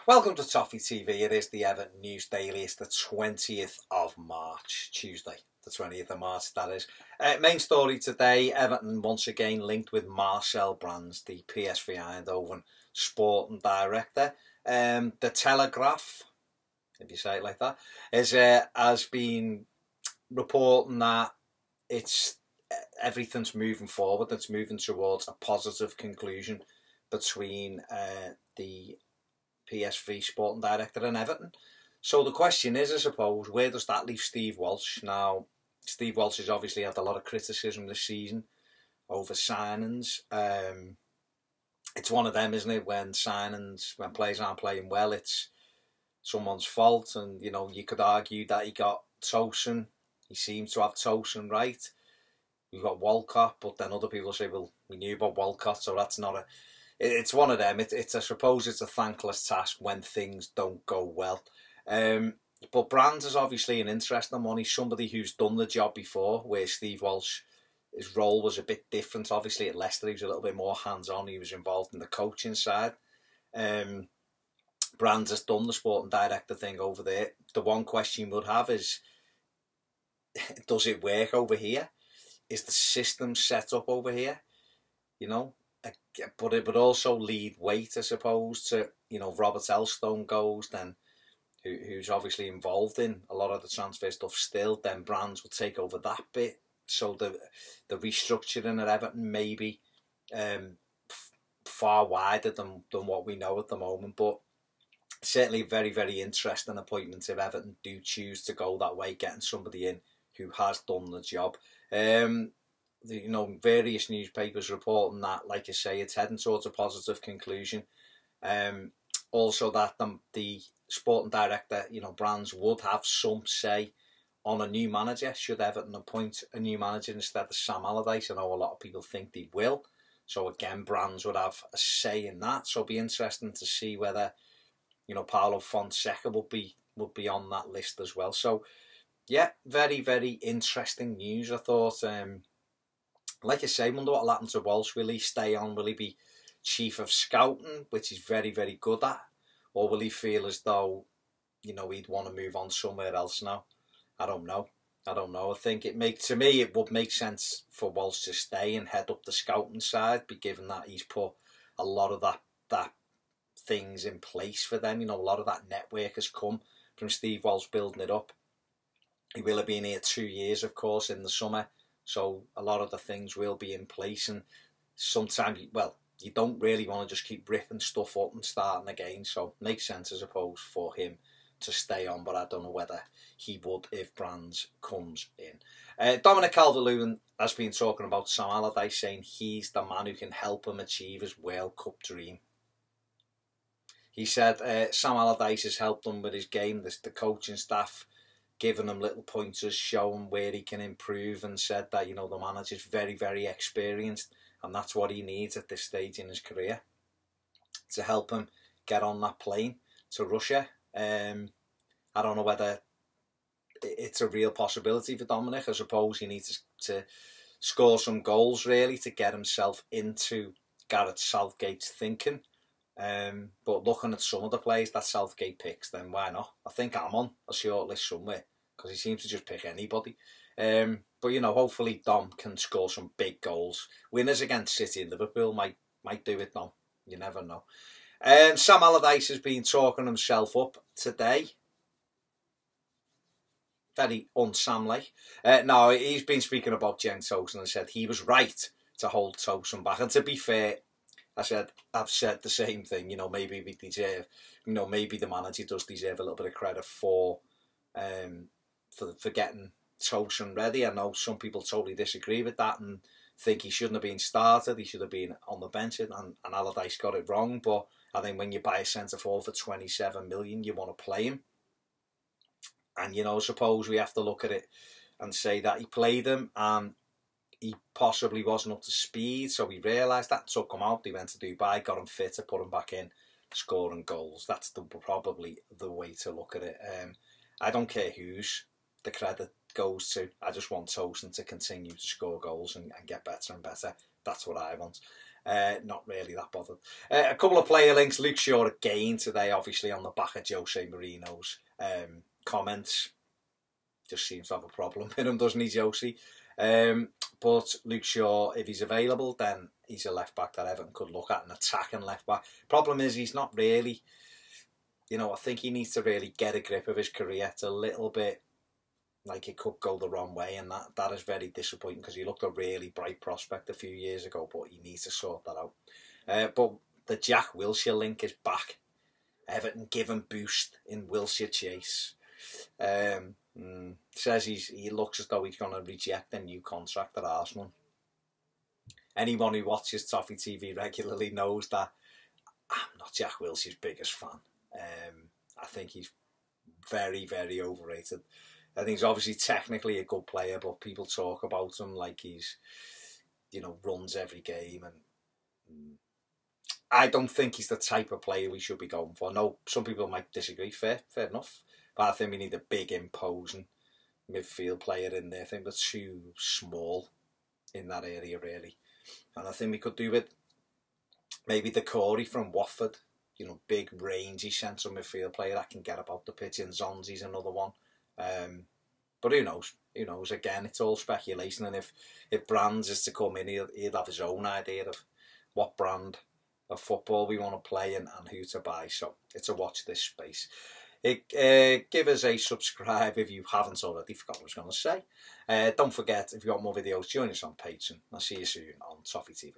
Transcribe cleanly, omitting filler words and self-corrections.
Welcome to Toffee TV. It is the Everton News Daily. It's the 20th of March, Tuesday, the 20th of March, that is. Main story today, Everton once again linked with Marcel Brands, the PSV Eindhoven sporting director. The Telegraph, if you say it like that, has been reporting that everything's moving forward. It's moving towards a positive conclusion between the PSV sporting director and Everton. So the question is, I suppose, where does that leave Steve Walsh? Now, Steve Walsh has obviously had a lot of criticism this season over signings. It's one of them, isn't it? When players aren't playing well, it's someone's fault. And, you know, you could argue that he got Tosun. He seems to have Tosun right. We've got Walcott, but then other people say, well, we knew about Walcott, so that's not a... It's one of them. I suppose it's a thankless task when things don't go well. But Brands is obviously an interesting one. He's somebody who's done the job before, where Steve Walsh, his role was a bit different. Obviously at Leicester he was a little bit more hands-on. He was involved in the coaching side. Brands has done the sporting director thing over there. The one question you would have is, does it work over here? Is the system set up over here? You know? But it would also lead weight, I suppose, to, you know, if Robert Elstone goes, then who's obviously involved in a lot of the transfer stuff still, then Brands will take over that bit. So the restructuring at Everton may be far wider than what we know at the moment. But certainly a very, very interesting appointment if Everton do choose to go that way, getting somebody in who has done the job. You know, various newspapers reporting that, like I say, it's heading towards a positive conclusion. Also that the sporting director, you know, Brands, would have some say on a new manager. Should Everton appoint a new manager instead of Sam Allardyce? I know a lot of people think they will. So again, Brands would have a say in that. So it'll be interesting to see whether, you know, Paulo Fonseca would be on that list as well. So yeah, very, very interesting news, I thought. Like I say, I wonder what will happen to Walsh. Will he stay on? Will he be chief of scouting, which he's very, very good at? Or will he feel as though, you know, he'd want to move on somewhere else now? I don't know. I think to me, it would make sense for Walsh to stay and head up the scouting side, given that he's put a lot of that things in place for them. You know, a lot of that network has come from Steve Walsh building it up. He will have been here 2 years, of course, in the summer. So a lot of the things will be in place, and sometimes, you don't really want to just keep ripping stuff up and starting again. So it makes sense, I suppose, for him to stay on, but I don't know whether he would if Brands comes in. Dominic Calvert-Lewin has been talking about Sam Allardyce, saying he's the man who can help him achieve his World Cup dream. He said Sam Allardyce has helped him with his game, the coaching staff, giving him little pointers, showing where he can improve, and said that, you know, the manager's very, very experienced, and that's what he needs at this stage in his career to help him get on that plane to Russia. I don't know whether it's a real possibility for Dominic. I suppose he needs to score some goals, really, to get himself into Gareth Southgate's thinking. But looking at some of the players that Southgate picks, then why not? I think I'm on a short list somewhere, because he seems to just pick anybody. But, you know, hopefully Dom can score some big goals. Winners against City and Liverpool might do it, Dom. You never know. Sam Allardyce has been talking himself up today. Very un-Sam-like. No, he's been speaking about Jen Tosun and said he was right to hold Tosun back. And to be fair, I've said the same thing. You know, maybe we deserve, you know, maybe the manager does deserve a little bit of credit for getting Tosun ready. I know some people totally disagree with that and think he shouldn't have been started. He should have been on the bench, and Allardyce got it wrong. But I think when you buy a centre forward for 27 million, you want to play him. And, you know, suppose we have to look at it and say that he played him and he possibly wasn't up to speed, so he realised that, took him out. He went to Dubai, got him fit, to put him back in, scoring goals. That's probably the way to look at it. I don't care who's the credit goes to. I just want Tosin to continue to score goals and get better and better. That's what I want. Not really that bothered. A couple of player links. Luke Shaw again today, obviously on the back of Jose Mourinho's comments. Just seems to have a problem with him, doesn't he, Josie? But Luke Shaw, if he's available, then he's a left back that Everton could look at, an attacking left back. Problem is, he's not really, you know, I think he needs to really get a grip of his career. It's a little bit like it could go the wrong way, and that is very disappointing because he looked a really bright prospect a few years ago, but he needs to sort that out. But the Jack Wilshere link is back. Everton give him boost in Wilshere chase. Says he looks as though he's going to reject a new contract at Arsenal. Anyone who watches Toffee TV regularly knows that I'm not Jack Wilshere's biggest fan. I think he's very, very overrated. I think he's obviously technically a good player, but people talk about him like he's, you know, runs every game, and I don't think he's the type of player we should be going for. No, some people might disagree. Fair enough. But I think we need a big, imposing midfield player in there. I think they're too small in that area, really. And I think we could do with maybe the Corey from Watford. You know, big, rangy central midfield player that can get about the pitch. And Zonzi's another one. But who knows? Who knows? Again, it's all speculation. And if Brands is to come in, he'll have his own idea of what brand of football we want to play and who to buy. So it's a watch this space. Give us a subscribe if you haven't already. Forgot what I was going to say. Don't forget, if you want more videos, join us on Patreon. I'll see you soon on Toffee TV.